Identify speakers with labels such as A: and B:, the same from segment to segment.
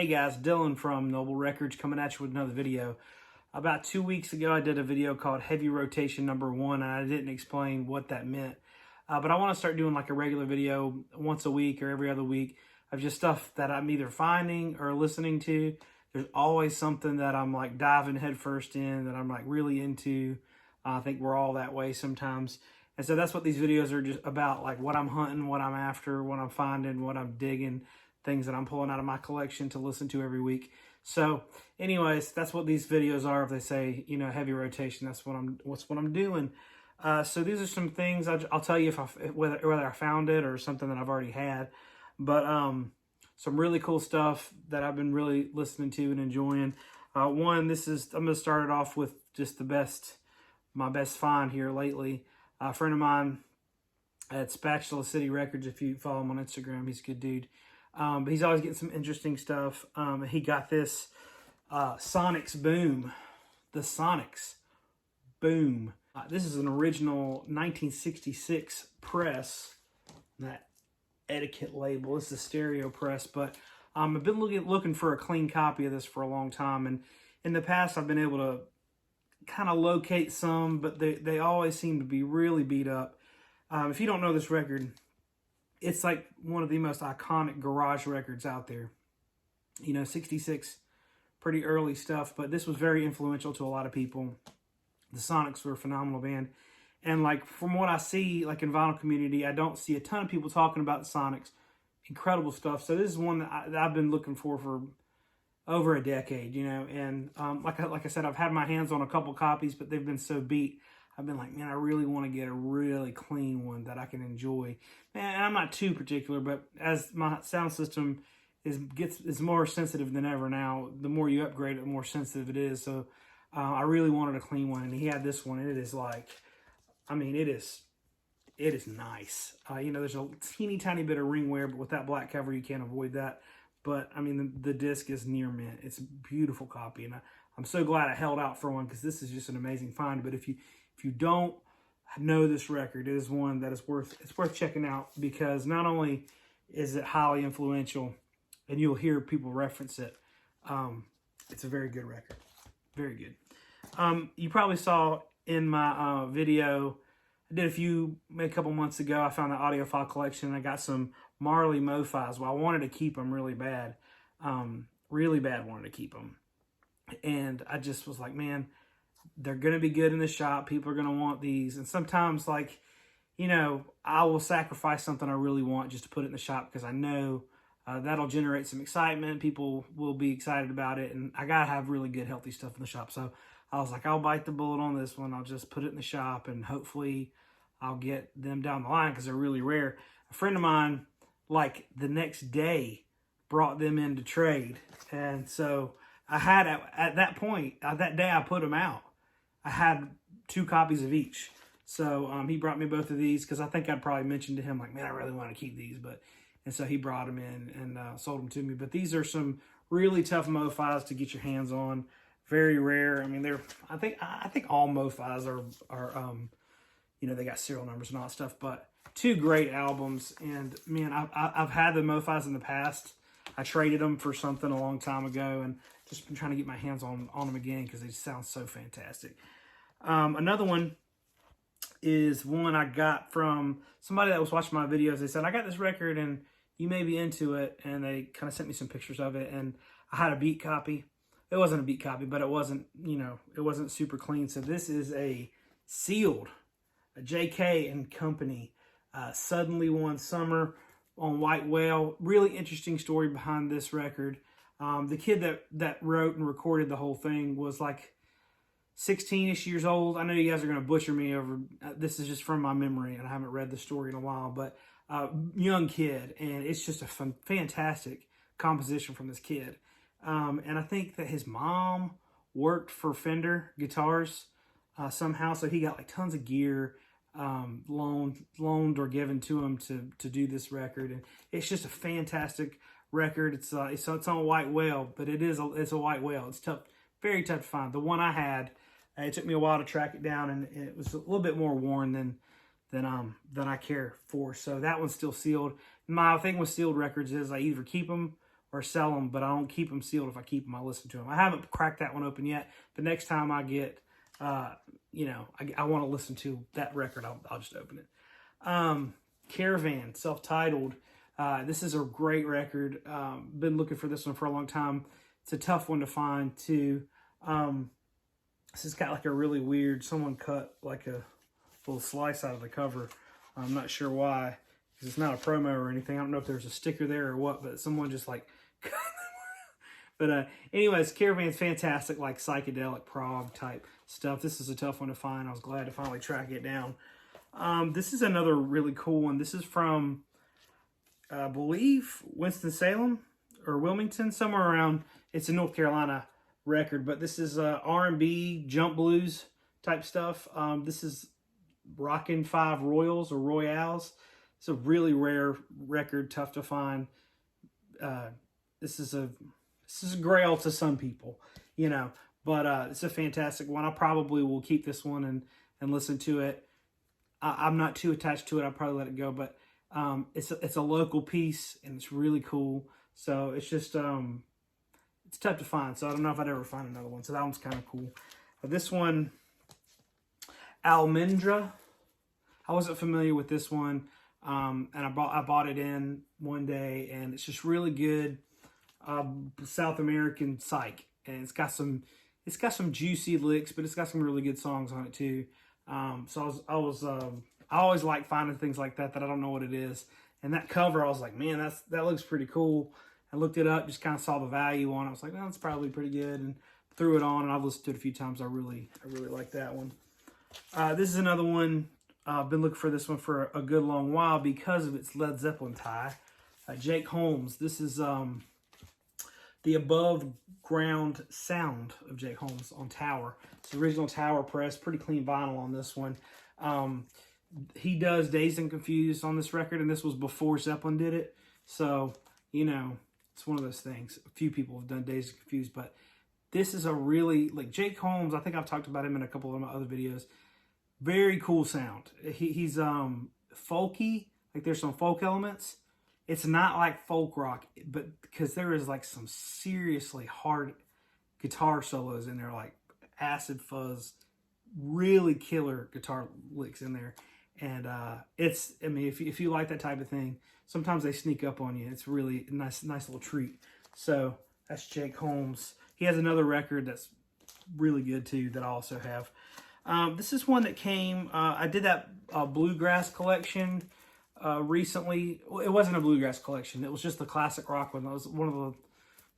A: Hey guys, Dylan from Noble Records coming at you with another video. About 2 weeks ago, I did a video called Heavy Rotation Number 1, and I didn't explain what that meant. But I want to start doing like a regular video once a week or every other week of just stuff that I'm either finding or listening to. There's always something that I'm like diving headfirst in, that I'm like really into. I think we're all that way sometimes. And so that's what these videos are just about, like what I'm hunting, what I'm after, what I'm finding, what I'm digging, things that I'm pulling out of my collection to listen to every week. So anyways, that's what these videos are. If they say, you know, heavy rotation, that's what I'm doing. So these are some things I'll tell you whether I found it or something that I've already had. But some really cool stuff that I've been really listening to and enjoying. I'm going to start it off with just my best find here lately. A friend of mine at Spatula City Records, if you follow him on Instagram, he's a good dude. But he's always getting some interesting stuff. He got this Sonics Boom. The Sonics Boom. This is an original 1966 press. That etiquette label. This is a stereo press, but I've been looking for a clean copy of this for a long time. And in the past, I've been able to kind of locate some, but they always seem to be really beat up. If you don't know this record, it's like one of the most iconic garage records out there. You know, 66, pretty early stuff, but this was very influential to a lot of people. The Sonics were a phenomenal band. And like from what I see, like in vinyl community, I don't see a ton of people talking about the Sonics. Incredible stuff. So this is one that I've been looking for over a decade, you know. And like I said, I've had my hands on a couple copies, but they've been so beat. I've been like, man, I really want to get a really clean one that I can enjoy. And I'm not too particular, but as my sound system is more sensitive than ever now, the more you upgrade it, the more sensitive it is. So I really wanted a clean one, and he had this one. And it is like, I mean, it is nice. You know, there's a teeny tiny bit of ring wear, but with that black cover, you can't avoid that. But I mean, the disc is near mint. It's a beautiful copy, and I'm so glad I held out for one, because this is just an amazing find. But if you don't know this record, it is one that is worth checking out, because not only is it highly influential, and you'll hear people reference it, it's a very good record. Very good. You probably saw in my video, I did a couple months ago, I found the audiophile collection, and I got some Marley Mo-Fis. Well, I wanted to keep them really bad. Really bad wanted to keep them. And I just was like, man, they're going to be good in the shop. People are going to want these. And sometimes, like, you know, I will sacrifice something I really want just to put it in the shop, because I know that'll generate some excitement. People will be excited about it. And I got to have really good, healthy stuff in the shop. So I was like, I'll bite the bullet on this one. I'll just put it in the shop, and hopefully I'll get them down the line, because they're really rare. A friend of mine, like the next day, brought them in to trade. And so I had, at that point, that day I put them out, I had 2 copies of each. So he brought me both of these, because I think I'd probably mentioned to him, like, man, I really want to keep these. And so he brought them in and sold them to me. But these are some really tough Mo-Fis to get your hands on. Very rare. I mean, I think all Mo-Fis are you know, they got serial numbers and all that stuff. But 2 great albums. And man, I've had the Mo-Fis in the past. I traded them for something a long time ago, and just been trying to get my hands on them again, because they sound so fantastic. Another one is one I got from somebody that was watching my videos. They said, I got this record and you may be into it. And they kind of sent me some pictures of it, and I had a beat copy. It wasn't a beat copy, but it wasn't, you know, it wasn't super clean. So this is a sealed, a J.K. and Company, Suddenly One Summer on White Whale. Really interesting story behind this record. The kid that wrote and recorded the whole thing was like 16-ish years old. I know you guys are going to butcher me over, this is just from my memory, and I haven't read the story in a while, but young kid, and it's just a fantastic composition from this kid. And I think that his mom worked for Fender Guitars somehow, so he got like tons of gear loaned or given to him to do this record. And it's just a fantastic record. It's on White Whale, but it's a White Whale. It's tough, very tough to find. The one I had, it took me a while to track it down, and it was a little bit more worn than I care for. So that one's still sealed. My thing with sealed records is I either keep them or sell them, but I don't keep them sealed. If I keep them, I listen to them. I haven't cracked that one open yet, but next time I get, you know, I want to listen to that record, I'll just open it. Caravan, self-titled. This is a great record. Been looking for this one for a long time. It's a tough one to find too. This has got like a really weird, someone cut like a little slice out of the cover. I'm not sure why, because it's not a promo or anything. I don't know if there's a sticker there or what, but someone just like but anyways, Caravan's fantastic, like psychedelic prog type stuff. This is a tough one to find. I was glad to finally track it down. This is another really cool one. This is from, I believe, Winston-Salem or Wilmington, somewhere around. It's a North Carolina record, but this is R&B, jump blues type stuff. This is Rockin' Five Royals or Royales. It's a really rare record, tough to find. This is a grail to some people, you know, but it's a fantastic one. I probably will keep this one and listen to it. I'm not too attached to it. I'll probably let it go, but it's a local piece and it's really cool. So it's just it's tough to find. So I don't know if I'd ever find another one. So that one's kind of cool. But this one, Almendra. I wasn't familiar with this one, and I bought it in one day, and it's just really good. South American psych, and it's got some juicy licks, but it's got some really good songs on it too. So I always like finding things like that I don't know what it is. And that cover, I was like, man, that looks pretty cool. I looked it up, just kind of saw the value on it. I was like, well, that's probably pretty good, and threw it on, and I've listened to it a few times. I really like that one. This is another one. I've been looking for this one for a good long while because of its Led Zeppelin tie. Jake Holmes. This is the above ground sound of Jake Holmes on Tower. It's the original Tower press, pretty clean vinyl on this one. He does Dazed and Confused on this record, and this was before Zeppelin did it. So, you know, it's one of those things. A few people have done Dazed and Confused, but this is a really, like Jake Holmes, I think I've talked about him in a couple of my other videos. Very cool sound. He's folky, like there's some folk elements. It's not like folk rock, but because there is like some seriously hard guitar solos in there, like acid fuzz, really killer guitar licks in there. And it's, I mean, if you like that type of thing, sometimes they sneak up on you. It's really a nice little treat. So that's Jake Holmes. He has another record that's really good too that I also have. This is one that came, I did that Bluegrass collection recently. Well, it wasn't a Bluegrass collection. It was just the classic rock one. That was one of the,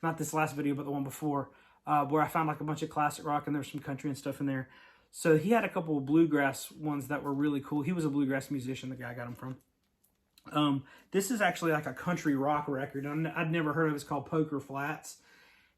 A: not this last video, but the one before, where I found like a bunch of classic rock and there's some country and stuff in there. So he had a couple of bluegrass ones that were really cool. He was a bluegrass musician, the guy I got him from. This is actually like a country rock record. I'd never heard of it. It's called Poker Flats.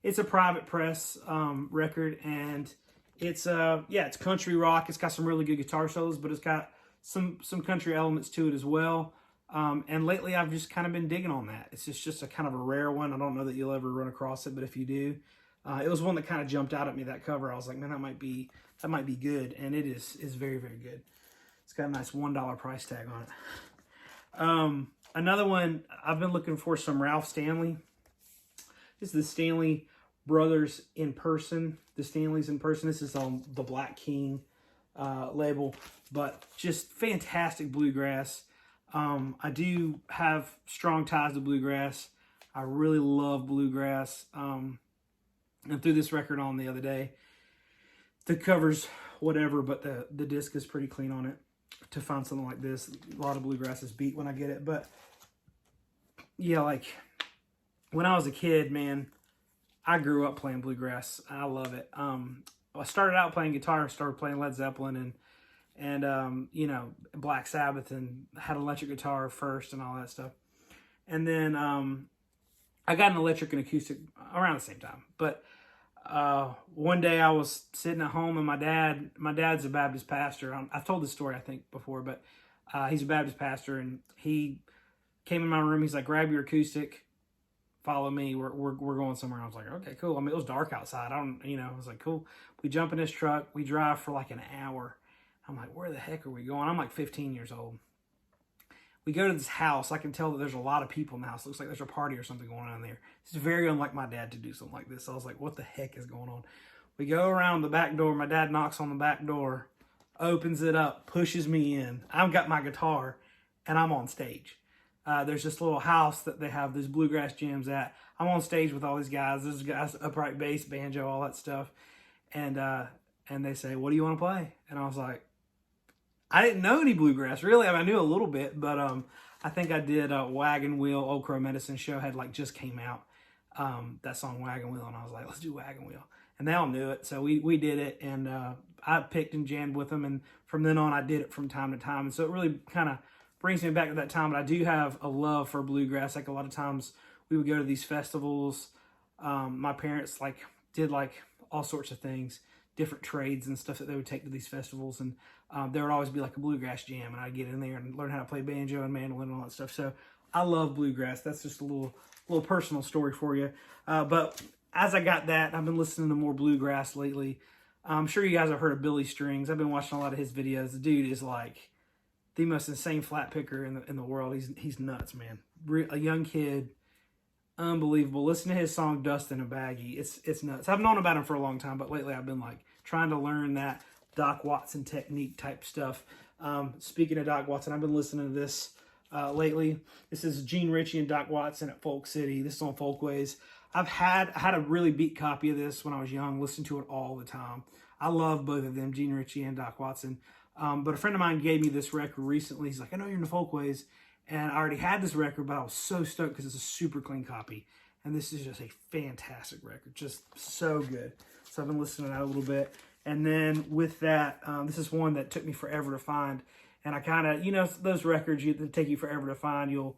A: It's a private press record, and it's it's country rock. It's got some really good guitar solos, but it's got some country elements to it as well. And lately I've just kind of been digging on that. It's just a kind of a rare one. I don't know that you'll ever run across it, but if you do, it was one that kind of jumped out at me, that cover. I was like, man, that might be good, and it is very, very good. It's got a nice $1 price tag on it. Another one, I've been looking for some Ralph Stanley. This is the Stanley Brothers in person. The Stanleys in person. This is on the Black King label, but just fantastic bluegrass. I do have strong ties to bluegrass. I really love bluegrass. And threw this record on the other day. The cover's whatever, but the disc is pretty clean on it. To find something like this, a lot of bluegrass is beat when I get it. But yeah, like when I was a kid, man, I grew up playing bluegrass. I love it. I started out playing guitar, started playing Led Zeppelin and you know, Black Sabbath, and had electric guitar first and all that stuff. And then I got an electric and acoustic around the same time. But one day I was sitting at home, and my dad's a Baptist pastor. I've told this story, I think, before, but he's a Baptist pastor, and he came in my room. He's like, grab your acoustic, follow me. We're going somewhere. I was like, okay, cool. I mean, it was dark outside. I was like, cool. We jump in his truck. We drive for like an hour. I'm like, where the heck are we going? I'm like 15 years old. we go to this house. I can tell that there's a lot of people in the house. It looks like there's a party or something going on there. It's very unlike my dad to do something like this. So I was like, what the heck is going on? We go around the back door. My dad knocks on the back door, opens it up, pushes me in. I've got my guitar, and I'm on stage. There's this little house that they have these bluegrass jams at. I'm on stage with all these guys. There's guys, upright bass, banjo, all that stuff. And they say, what do you want to play? And I was like, I didn't know any bluegrass, really. I mean, I knew a little bit, but I think I did Wagon Wheel. Old Crow Medicine Show had like just came out, that song Wagon Wheel, and I was like, let's do Wagon Wheel. And they all knew it, so we did it, and I picked and jammed with them, and from then on, I did it from time to time. And so it really kind of brings me back to that time, but I do have a love for bluegrass. Like a lot of times, we would go to these festivals. My parents did all sorts of things, different trades and stuff that they would take to these festivals, and there would always be like a bluegrass jam, and I'd get in there and learn how to play banjo and mandolin and all that stuff. So I love bluegrass. That's just a little personal story for you. But as I got that, I've been listening to more bluegrass lately. I'm sure you guys have heard of Billy Strings. I've been watching a lot of his videos. The dude is like the most insane flat picker in the world. He's nuts, man. A young kid, unbelievable. Listen to his song "Dust in a Baggie." It's nuts. I've known about him for a long time, but lately I've been trying to learn that Doc Watson technique type stuff. Speaking of Doc Watson, I've been listening to this lately. This is Gene Richie and Doc Watson at Folk City. This is on Folkways. I had a really beat copy of this when I was young. Listened to it all the time. I love both of them, Gene Richie and Doc Watson. But a friend of mine gave me this record recently. He's like, I know you're in the Folkways. And I already had this record, but I was so stoked because it's a super clean copy. And this is just a fantastic record. Just so good. So I've been listening to that a little bit. And then with that, this is one that took me forever to find. And I kind of, those records that take you forever to find, you'll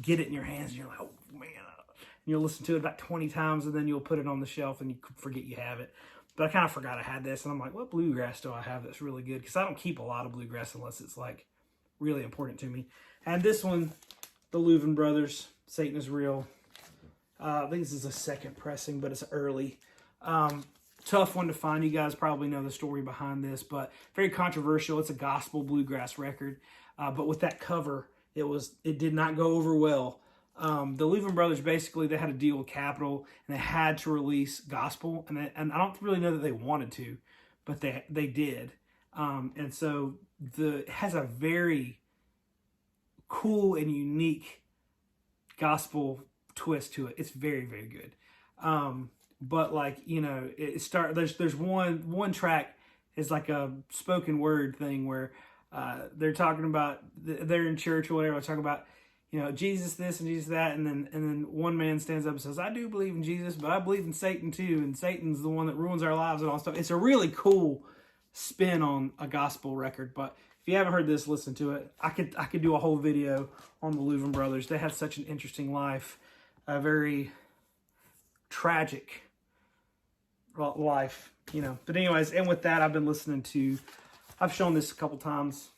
A: get it in your hands and you're like, oh, man. And you'll listen to it about 20 times and then you'll put it on the shelf and you forget you have it. But I kind of forgot I had this. And I'm like, what bluegrass do I have that's really good? Because I don't keep a lot of bluegrass unless it's really important to me. And this one, the Louvin Brothers, Satan is Real. I think this is a second pressing, but it's early. Tough one to find. You guys probably know the story behind this, but very controversial. It's a gospel bluegrass record. But with that cover, it did not go over well. The Louvin Brothers, basically, they had a deal with Capitol, and they had to release gospel. And I don't really know that they wanted to, but they did. And so it has a very cool and unique gospel twist to it. It's very, very good. But there's one track is like a spoken word thing where they're talking about, they're in church or whatever, talking about, Jesus this and Jesus that, and then one man stands up and says, I do believe in Jesus, but I believe in Satan too, and Satan's the one that ruins our lives and all stuff. It's a really cool spin on a gospel record, but if you haven't heard this, listen to it. I could do a whole video on the Louvin Brothers. They had such an interesting life, a very tragic life, But anyways, and with that, I've shown this a couple times.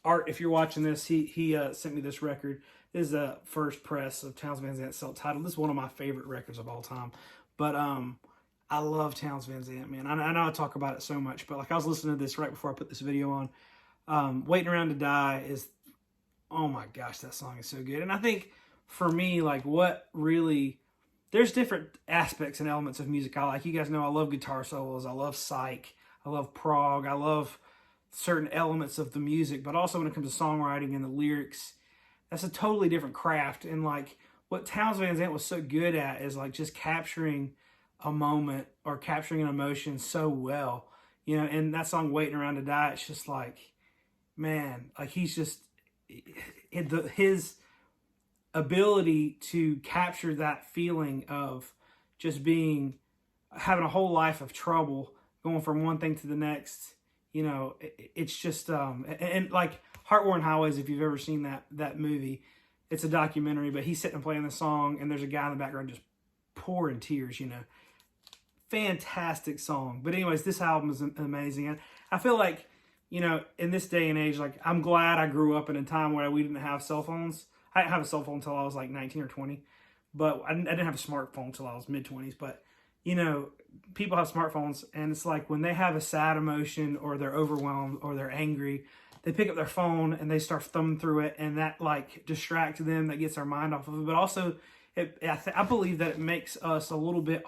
A: Art, if you're watching this, he sent me this record. This is the first press of Townes Van Zant's self-titled. This is one of my favorite records of all time. But I love Townes Van Zant, man. I know I talk about it so much, but I was listening to this right before I put this video on. Waiting Around to Die is, oh my gosh, that song is so good. And I think for me, what really, there's different aspects and elements of music I like. You guys know I love guitar solos. I love psych. I love prog. I love certain elements of the music, but also when it comes to songwriting and the lyrics, that's a totally different craft. And what Townes Van Zant was so good at is just capturing a moment or capturing an emotion so well, and that song Waiting Around to Die, it's just man, he's just, his ability to capture that feeling of just having a whole life of trouble, going from one thing to the next, it's just, and Heartworn Highways, if you've ever seen that movie, it's a documentary, but he's sitting and playing the song and there's a guy in the background just pouring tears, Fantastic song. But anyways, this album is amazing. And I feel in this day and age, I'm glad I grew up in a time where we didn't have cell phones. I didn't have a cell phone until I was 19 or 20, but I didn't have a smartphone until I was mid-20s. But, people have smartphones, and it's when they have a sad emotion or they're overwhelmed or they're angry, they pick up their phone and they start thumbing through it, and that like distracts them, that gets our mind off of it. But also, I believe that it makes us a little bit,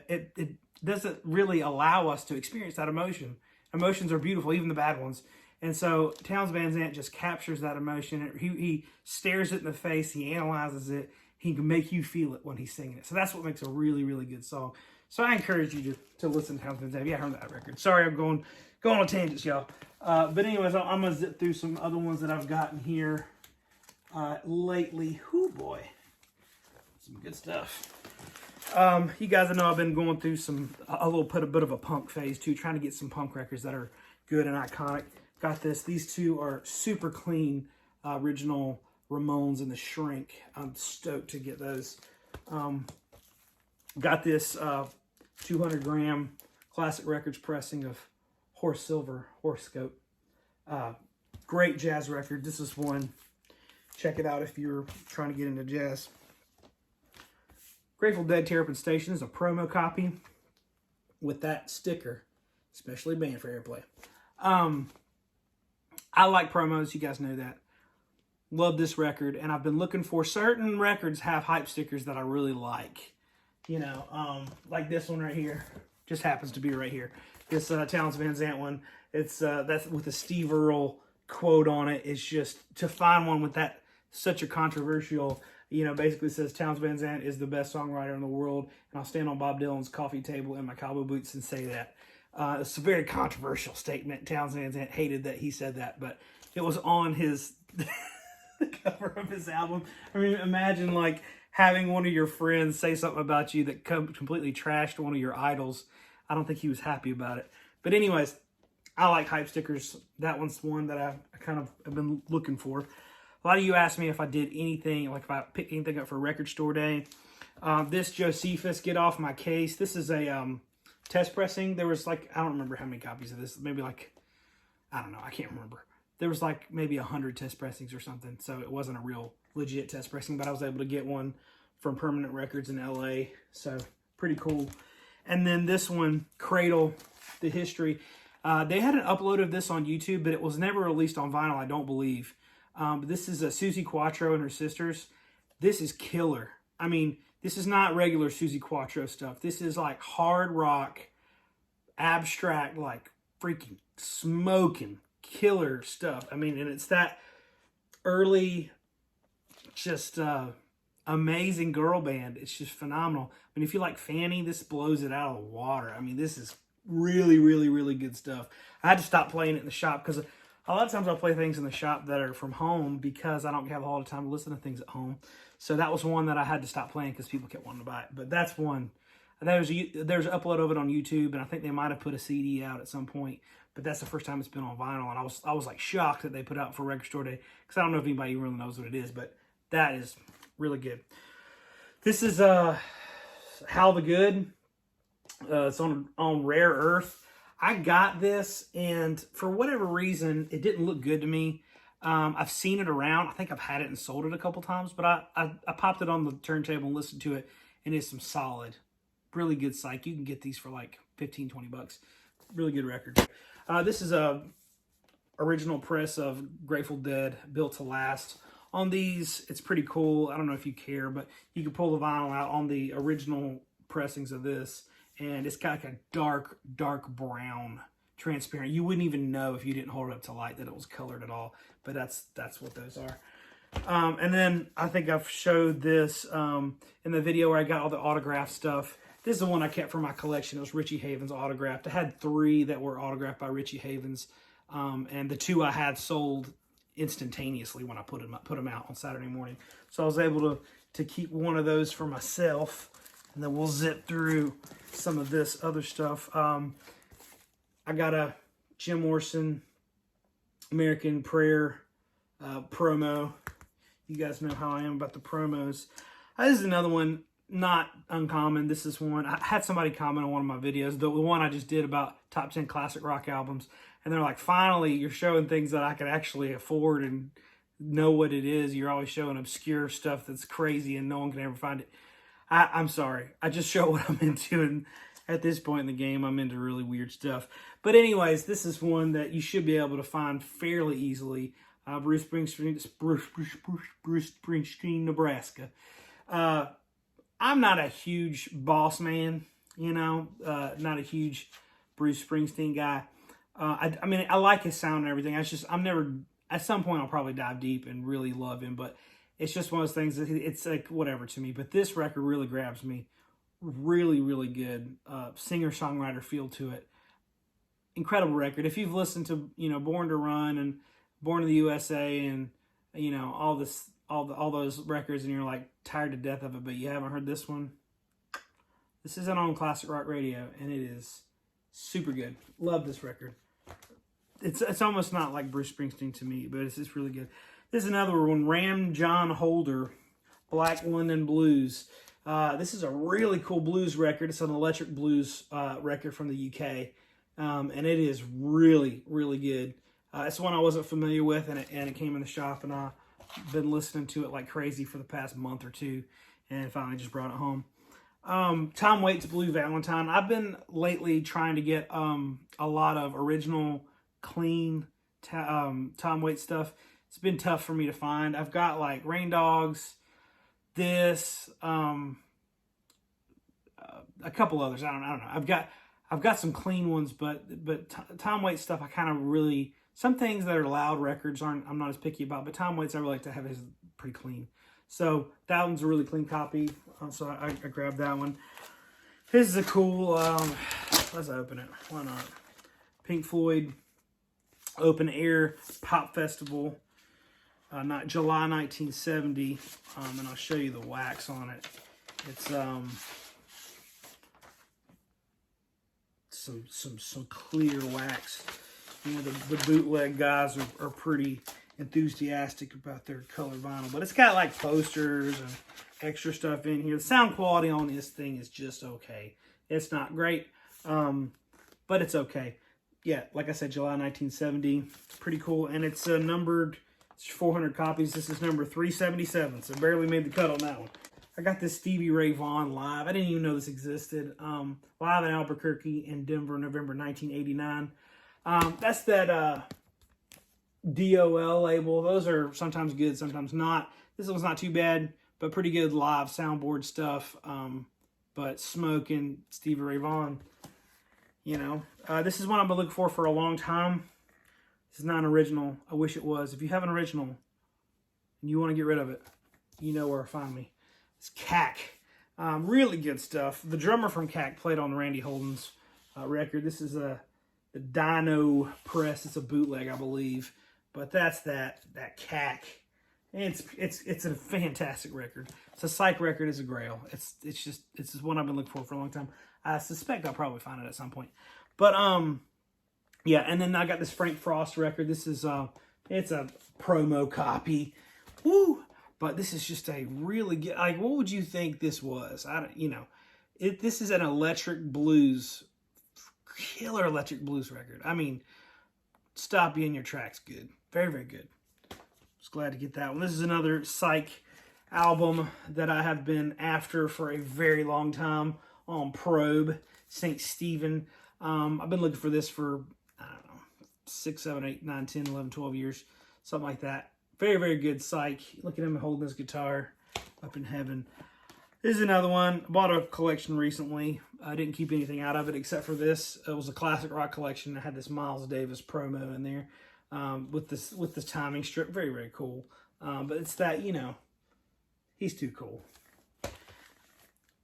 A: it doesn't really allow us to experience that emotion. Emotions are beautiful, even the bad ones. And so Townes Van Zandt just captures that emotion. He stares it in the face. He analyzes it. He can make you feel it when he's singing it. So that's what makes a really, really good song. So I encourage you to listen to Townes Van Zandt. Yeah, I heard that record. Sorry, I'm going on tangents, y'all. But anyways, I'm going to zip through some other ones that I've gotten here lately. Whoo, boy. Some good stuff. You guys know I've been going through a bit of a punk phase too, trying to get some punk records that are good and iconic. Got this. These two are super clean, original Ramones and the Shrink. I'm stoked to get those. Got this 200 gram Classic Records pressing of Horse Silver, Horoscope. Great jazz record. This is one. Check it out if you're trying to get into jazz. Grateful Dead Tear Up and Station is a promo copy with that sticker, especially banned for airplay. I like promos, you guys know that. Love this record, and I've been looking for certain records have hype stickers that I really like. You know, like this one right here. Just happens to be right here. This Townes Van Zandt one. It's that's with a Steve Earle quote on it. It's just to find one with that such a controversial, you know, basically says Townes Van Zandt is the best songwriter in the world, and I'll stand on Bob Dylan's coffee table in my cowboy boots and say that. It's a very controversial statement. Townes Van Zandt hated that he said that, but it was on his the cover of his album. I mean, imagine like having one of your friends say something about you that completely trashed one of your idols. I don't think he was happy about it. But anyways, I like hype stickers. That one's one that I kind of have been looking for. A lot of you asked me if I did anything, like if I picked anything up for Record Store Day. This Josephus, Get Off My Case. This is a test pressing. There was like, I don't remember how many copies of this. Maybe like, I don't know. I can't remember. There was like maybe 100 test pressings or something. So it wasn't a real legit test pressing, but I was able to get one from Permanent Records in LA. So pretty cool. And then this one, Cradle, The History. They had an upload of this on YouTube, but it was never released on vinyl, I don't believe. But this is Susie Quattro and her sisters. This is killer. I mean, this is not regular Susie Quattro stuff. This is like hard rock, abstract, like freaking smoking killer stuff. I mean, and it's that early, just amazing girl band. It's just phenomenal. I mean, if you like Fanny, this blows it out of the water. I mean, this is really, really, really good stuff. I had to stop playing it in the shop because a lot of times I'll play things in the shop that are from home because I don't have a lot of time to listen to things at home. So that was one that I had to stop playing because people kept wanting to buy it. But that's one. There's an upload of it on YouTube, and I think they might have put a CD out at some point. But that's the first time it's been on vinyl, and I was like shocked that they put it out for Record Store Day because I don't know if anybody really knows what it is, but that is really good. This is How the Good. It's on Rare Earth. I got this, and for whatever reason, it didn't look good to me. I've seen it around. I think I've had it and sold it a couple times, but I popped it on the turntable and listened to it, and it's some solid, really good psych. You can get these for like 15, 20 bucks. Really good record. This is a original press of Grateful Dead, Built to Last. On these, it's pretty cool. I don't know if you care, but you can pull the vinyl out on the original pressings of this, and it's got like a dark, dark brown, transparent. You wouldn't even know if you didn't hold it up to light that it was colored at all, but that's what those are. And then I think I've showed this in the video where I got all the autograph stuff. This is the one I kept for my collection. It was Richie Havens autographed. I had 3 that were autographed by Richie Havens, and the 2 I had sold instantaneously when I put them out on Saturday morning. So I was able to keep one of those for myself, and then we'll zip through some of this other stuff. I got a Jim Morrison American Prayer promo. You guys know how I am about the promos. This is another one, not uncommon. This is one, I had somebody comment on one of my videos, the one I just did about top 10 classic rock albums, and they're like, finally, you're showing things that I could actually afford and know what it is. You're always showing obscure stuff that's crazy and no one can ever find it. I'm sorry. I just show what I'm into, and At this point in the game, I'm into really weird stuff. But anyways, this is one that you should be able to find fairly easily. Bruce Springsteen, Nebraska. I'm not a huge Boss man, you know, not a huge Bruce Springsteen guy. I mean, I like his sound and everything. I'm never, at some point I'll probably dive deep and really love him, but it's just one of those things that it's like whatever to me. But this record really grabs me. Really, really good singer-songwriter feel to it. Incredible record. If you've listened to, you know, Born to Run and Born to the USA and, you know, all those records, and you're like tired to death of it, but you haven't heard this one, this isn't on classic rock radio, and it is super good. Love this record. It's almost not like Bruce Springsteen to me, but it's just really good. This is another one, Ram John Holder, Black London Blues. This is a really cool blues record. It's an electric blues record from the UK, and it is really, really good. It's one I wasn't familiar with, and it came in the shop, and I've been listening to it like crazy for the past month or two, and finally just brought it home. Tom Waits' Blue Valentine. I've been lately trying to get a lot of original, clean Tom Waits stuff. It's been tough for me to find. I've got like Rain Dogs, this, a couple others. I don't know. I've got some clean ones, but Tom Waits stuff I kind of really, some things that are loud records I'm not as picky about, but Tom Waits I really like to have his pretty clean. So that one's a really clean copy. So I grabbed that one. This is a cool, let's open it. Why not? Pink Floyd Open Air Pop Festival. Not July 1970, and I'll show you the wax on it. It's some clear wax. You know, the bootleg guys are pretty enthusiastic about their color vinyl, but it's got like posters and extra stuff in here. The sound quality on this thing is just okay. It's not great, but it's okay. Yeah, like I said, July 1970. It's pretty cool, and it's numbered. It's 400 copies. This is number 377, so barely made the cut on that one. I got this Stevie Ray Vaughan live. I didn't even know this existed. Live in Albuquerque and Denver, November 1989. That's that DOL label. Those are sometimes good, sometimes not. This one's not too bad, but pretty good live soundboard stuff. But Smoke and Stevie Ray Vaughan, you know. This is one I've been looking for a long time. This is not an original. I wish it was. If you have an original and you want to get rid of it, you know where to find me. It's CAC. Really good stuff. The drummer from CAC played on Randy Holden's record. This is the Dino Press. It's a bootleg, I believe. But that's that CAC. It's a fantastic record. It's a psych record. It's a grail. It's just one I've been looking for a long time. I suspect I'll probably find it at some point. But yeah, and then I got this Frank Frost record. This is it's a promo copy. Woo! But this is just a really good, like, what would you think this was? This is an electric blues, killer electric blues record. I mean, stop you in your tracks good. Very, very good. Just glad to get that one. This is another psych album that I have been after for a very long time on Probe, St. Stephen. I've been looking for this for, I don't know, 6, 7, 8, 9, 10, 11, 12 years, something like that. Very, very good psych. Look at him holding his guitar up in heaven. This is another one. I bought a collection recently. I didn't keep anything out of it except for this. It was a classic rock collection. I had this Miles Davis promo in there with this timing strip. Very, very cool. But it's that, you know, he's too cool.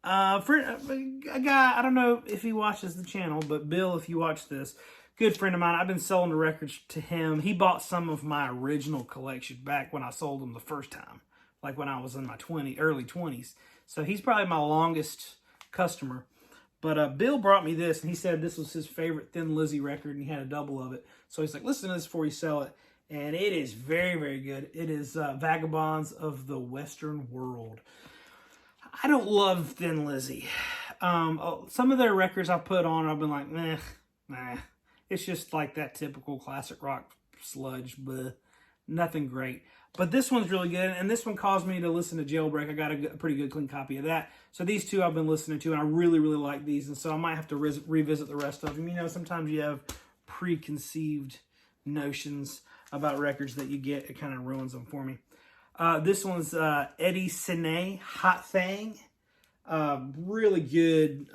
A: For a guy, I don't know if he watches the channel, but Bill, if you watch this, good friend of mine. I've been selling the records to him. He bought some of my original collection back when I sold them the first time, like when I was in my early 20s. So he's probably my longest customer. But Bill brought me this, and he said this was his favorite Thin Lizzy record, and he had a double of it. So he's like, listen to this before you sell it. And it is very, very good. It is Vagabonds of the Western World. I don't love Thin Lizzy. Some of their records I've put on, I've been like, nah. It's just like that typical classic rock sludge, but Nothing great. But this one's really good, and this one caused me to listen to Jailbreak. I got a pretty good, clean copy of that. So these two I've been listening to, and I really, really like these, and so I might have to revisit the rest of them. You know, sometimes you have preconceived notions about records that you get. It kind of ruins them for me. This one's Eddie Sine, Hot Thing. Really good,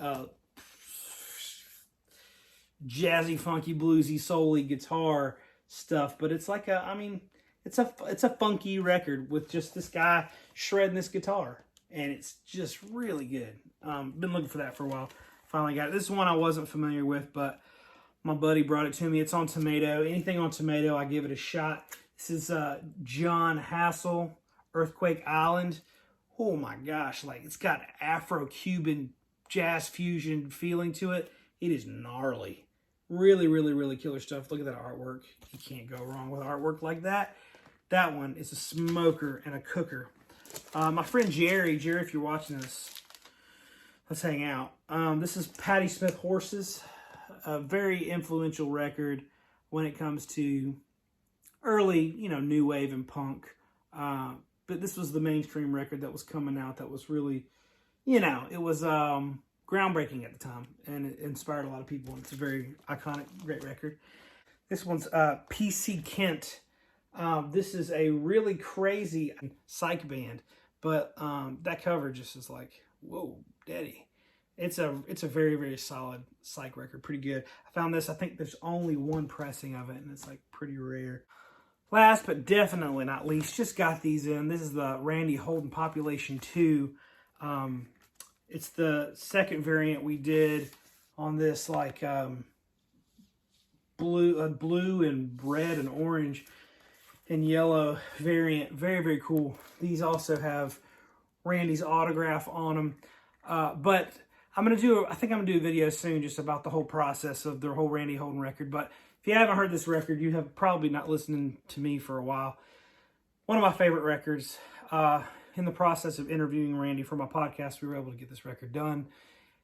A: jazzy, funky, bluesy, soul-y guitar stuff, but it's like it's a funky record with just this guy shredding this guitar, and it's just really good. Been looking for that for a while. Finally got it. This is one I wasn't familiar with, but my buddy brought it to me. It's on Tomato. Anything on Tomato, I give it a shot. This is John Hassell, Earthquake Island. Oh my gosh, like it's got Afro-Cuban jazz fusion feeling to it. It is gnarly. Really, really, really killer stuff. Look at that artwork. You can't go wrong with artwork like that. That one is a smoker and a cooker. My friend Jerry, if you're watching this, let's hang out. This is Patti Smith Horses, a very influential record when it comes to early, new wave and punk. But this was the mainstream record that was coming out that was really, it was groundbreaking at the time, and it inspired a lot of people. It's a very iconic, great record. This one's P.C. Kent. This is a really crazy psych band, but that cover just is like, whoa, daddy. It's a very, very solid psych record, pretty good. I found this, I think there's only one pressing of it, and it's like pretty rare. Last but definitely not least, just got these in. This is the Randy Holden Population 2. It's the second variant we did on this, like blue and red and orange and yellow variant. Very, very cool. These also have Randy's autograph on them. But I think I'm gonna do a video soon just about the whole process of the whole Randy Holden record. But if you haven't heard this record, you have probably not listened to me for a while. One of my favorite records. In the process of interviewing Randy for my podcast, we were able to get this record done.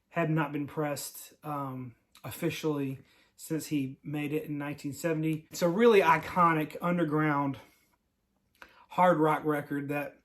A: Had not been pressed officially since he made it in 1970. It's a really iconic underground hard rock record that,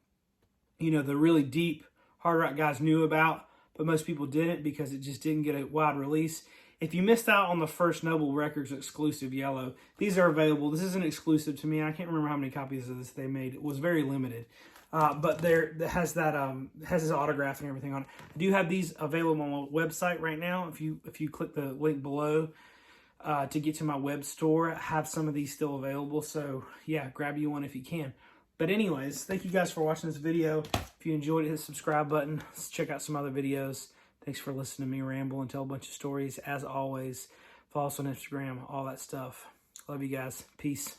A: the really deep hard rock guys knew about, but most people didn't because it just didn't get a wide release. If you missed out on the first Noble Records exclusive Yellow, these are available. This is an exclusive to me. I can't remember how many copies of this they made. It was very limited. But it has his autograph and everything on it. I do have these available on my website right now. If you click the link below to get to my web store, I have some of these still available. So yeah, grab you one if you can. But anyways, thank you guys for watching this video. If you enjoyed it, hit the subscribe button. Let's check out some other videos. Thanks for listening to me ramble and tell a bunch of stories. As always, follow us on Instagram, all that stuff. Love you guys. Peace.